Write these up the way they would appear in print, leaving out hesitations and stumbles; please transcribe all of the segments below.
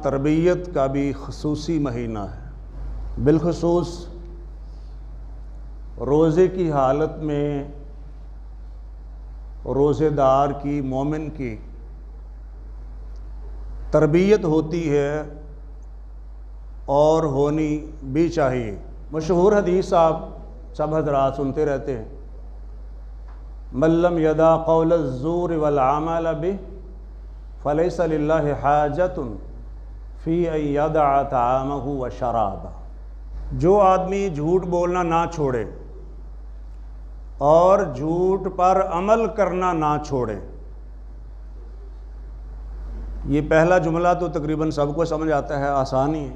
تربیت کا بھی خصوصی مہینہ ہے، بالخصوص روزے کی حالت میں روزے دار کی، مومن کی تربیت ہوتی ہے اور ہونی بھی چاہیے۔ مشہور حدیث آپ سب حضرات سنتے رہتے ہیں، من لم یدع قول الزور والعمل به فلیس للہ حاجۃ فی ان یدع طعامہ وشرابہ۔ جو آدمی جھوٹ بولنا نہ چھوڑے اور جھوٹ پر عمل کرنا نہ چھوڑے، یہ پہلا جملہ تو تقریباً سب کو سمجھ آتا ہے، آسان ہی ہے،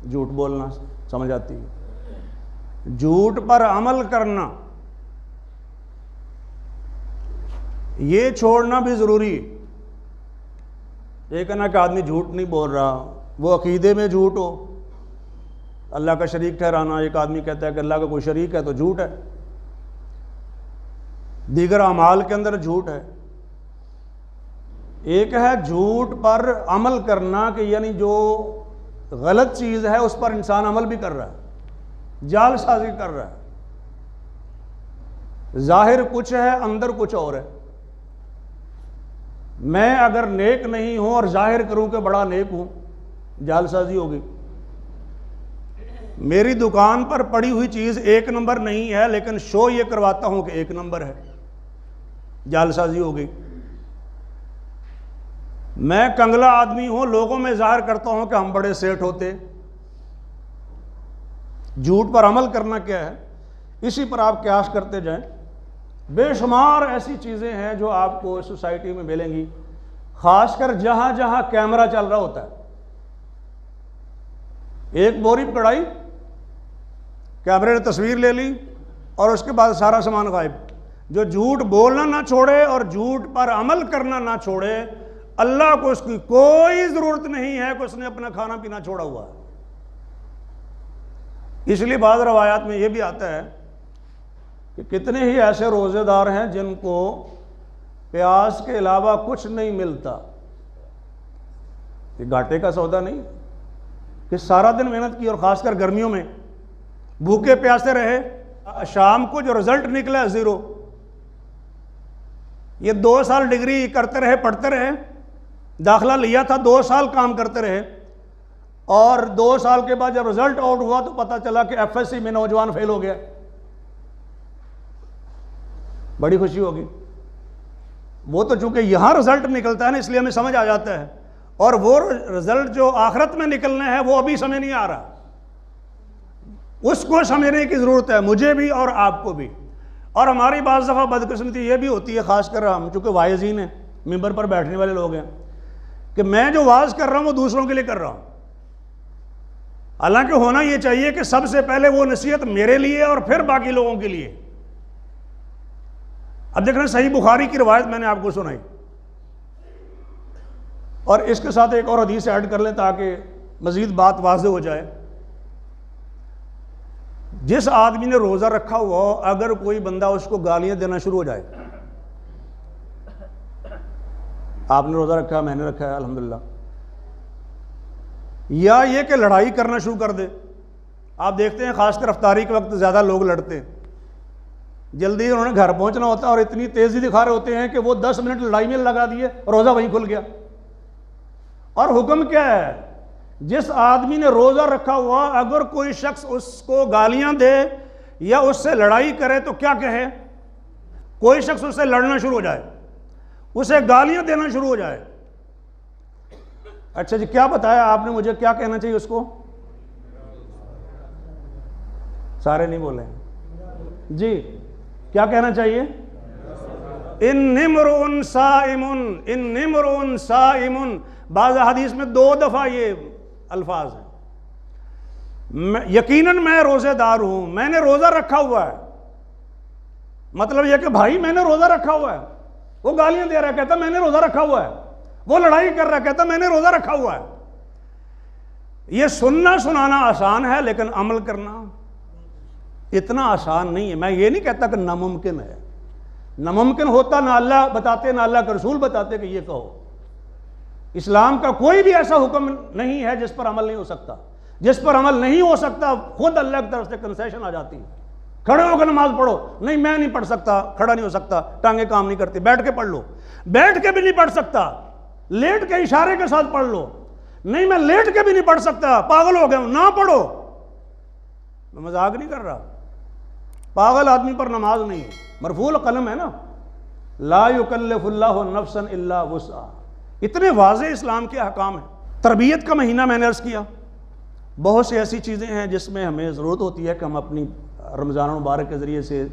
جھوٹ بولنا سمجھ آتی ہے، جھوٹ پر عمل کرنا یہ چھوڑنا بھی ضروری ہے۔ یہ کہنا کہ آدمی جھوٹ نہیں بول رہا، وہ عقیدے میں جھوٹ ہو، اللہ کا شریک ٹھہرانا، ایک آدمی کہتا ہے کہ اللہ کا کوئی شریک ہے تو جھوٹ ہے، دیگر اعمال کے اندر جھوٹ ہے۔ ایک ہے جھوٹ پر عمل کرنا کہ یعنی جو غلط چیز ہے اس پر انسان عمل بھی کر رہا ہے، جال سازی کر رہا ہے، ظاہر کچھ ہے اندر کچھ اور ہے۔ میں اگر نیک نہیں ہوں اور ظاہر کروں کہ بڑا نیک ہوں، جال سازی ہوگی۔ میری دکان پر پڑی ہوئی چیز ایک نمبر نہیں ہے لیکن شو یہ کرواتا ہوں کہ ایک نمبر ہے، جال سازی ہوگی۔ میں کنگلا آدمی ہوں، لوگوں میں ظاہر کرتا ہوں کہ ہم بڑے سیٹ ہوتے۔ جھوٹ پر عمل کرنا کیا ہے؟ اسی پر آپ قیاس کرتے جائیں، بے شمار ایسی چیزیں ہیں جو آپ کو سوسائٹی میں ملیں گی، خاص کر جہاں جہاں کیمرہ چل رہا ہوتا ہے۔ ایک بوری کڑائی، کیمرے نے تصویر لے لی اور اس کے بعد سارا سامان غائب۔ جو جھوٹ بولنا نہ چھوڑے اور جھوٹ پر عمل کرنا نہ چھوڑے، اللہ کو اس کی کوئی ضرورت نہیں ہے کہ اس نے اپنا کھانا پینا چھوڑا ہوا ہے۔ اس لیے بعض روایات میں یہ بھی آتا ہے کہ کتنے ہی ایسے روزے دار ہیں جن کو پیاس کے علاوہ کچھ نہیں ملتا۔ یہ گھاٹے کا سودا نہیں کہ سارا دن محنت کی اور خاص کر گرمیوں میں بھوکے پیاسے رہے، شام کو جو رزلٹ نکلا ہے زیرو۔ یہ 2 سال ڈگری کرتے رہے، پڑھتے رہے، داخلہ لیا تھا، 2 سال کام کرتے رہے، اور 2 سال کے بعد جب رزلٹ آؤٹ ہوا تو پتا چلا کہ ایف ایس سی میں نوجوان فیل ہو گیا۔ بڑی خوشی ہوگی۔ وہ تو چونکہ یہاں رزلٹ نکلتا ہے نا، اس لیے ہمیں سمجھ آ جاتا ہے، اور وہ رزلٹ جو آخرت میں نکلنا ہے وہ ابھی سمجھ نہیں آ رہا، اس کو سمجھنے کی ضرورت ہے، مجھے بھی اور آپ کو بھی۔ اور ہماری بعض دفعہ بدقسمتی یہ بھی ہوتی ہے، خاص کر ہم چونکہ واعظین ہیں، ممبر پر بیٹھنے والے لوگ ہیں، کہ میں جو واعظ کر رہا ہوں وہ دوسروں کے لیے کر رہا ہوں۔ حالانکہ ہونا یہ چاہیے کہ سب سے پہلے وہ نصیحت میرے لیے اور پھر باقی لوگوں کے لیے۔ اب دیکھ رہے ہیں صحیح بخاری کی روایت میں نے آپ کو سنائی، اور اس کے ساتھ ایک اور حدیث ایڈ کر لیں تاکہ مزید بات واضح ہو جائے۔ جس آدمی نے روزہ رکھا ہوا ہو، اگر کوئی بندہ اس کو گالیاں دینا شروع ہو جائے، آپ نے روزہ رکھا ہے، میں نے رکھا ہے الحمدللہ، یا یہ کہ لڑائی کرنا شروع کر دے۔ آپ دیکھتے ہیں خاص کر افطاری کے وقت زیادہ لوگ لڑتے ہیں، جلدی انہوں نے گھر پہنچنا ہوتا ہے اور اتنی تیزی دکھا رہے ہوتے ہیں کہ وہ 10 منٹ لڑائی میں لگا دیے، روزہ وہیں کھل گیا۔ اور حکم کیا ہے؟ جس آدمی نے روزہ رکھا ہوا اگر کوئی شخص اس کو گالیاں دے یا اس سے لڑائی کرے تو کیا کہے؟ کوئی شخص اس سے لڑنا شروع ہو جائے، اسے گالیاں دینا شروع ہو جائے، اچھا جی کیا بتایا آپ نے مجھے، کیا کہنا چاہیے اس کو؟ سارے نہیں بولے جی، کیا کہنا چاہیے؟ ان امرؤ صائم، ان امرؤ صائم۔ بعض حدیث میں 2 دفعہ یہ الفاظ ہیں، یقیناً میں روزے دار ہوں، میں نے روزہ رکھا ہوا ہے۔ مطلب یہ کہ بھائی میں نے روزہ رکھا ہوا ہے، وہ گالیاں دے رہا ہے کہتا میں نے روزہ رکھا ہوا ہے، وہ لڑائی کر رہا ہے کہتا میں نے روزہ رکھا ہوا ہے۔ یہ سننا سنانا آسان ہے لیکن عمل کرنا اتنا آسان نہیں ہے۔ میں یہ نہیں کہتا کہ ناممکن ہے، ناممکن ہوتا نہ اللہ بتاتے نہ اللہ کے رسول بتاتے کہ یہ کہو، اسلام کا کوئی بھی ایسا حکم نہیں ہے جس پر عمل نہیں ہو سکتا. جس پر عمل نہیں ہو سکتا خود اللہ کی طرف سے کنسیشن آ جاتی ہے. کھڑے ہو کے نماز پڑھو, نہیں میں نہیں پڑھ سکتا, کھڑا نہیں ہو سکتا, ٹانگیں کام نہیں کرتی, بیٹھ کے پڑھ لو. بیٹھ کے بھی نہیں پڑھ سکتا, لیٹ کے اشارے کے ساتھ پڑھ لو. نہیں میں لیٹ کے بھی نہیں پڑھ سکتا, پاگل ہو گیا ہوں, نہ پڑھو. میں مذاق نہیں کر رہا, پاگل آدمی پر نماز نہیں ہے, مرفوع القلم ہے نا. لا یکلف اللہ نفسا الا وسعها. اتنے واضح اسلام کے احکام ہیں. تربیت کا مہینہ میں نے عرض کیا, بہت سی ایسی چیزیں ہیں جس میں ہمیں ضرورت ہوتی ہے کہ ہم اپنی رمضان المبارک کے ذریعے سے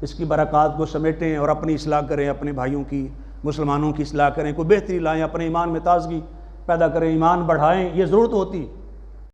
اس کی برکات کو سمیٹیں اور اپنی اصلاح کریں, اپنے بھائیوں کی, مسلمانوں کی اصلاح کریں, کوئی بہتری لائیں, اپنے ایمان میں تازگی پیدا کریں, ایمان بڑھائیں. یہ ضرورت ہوتی.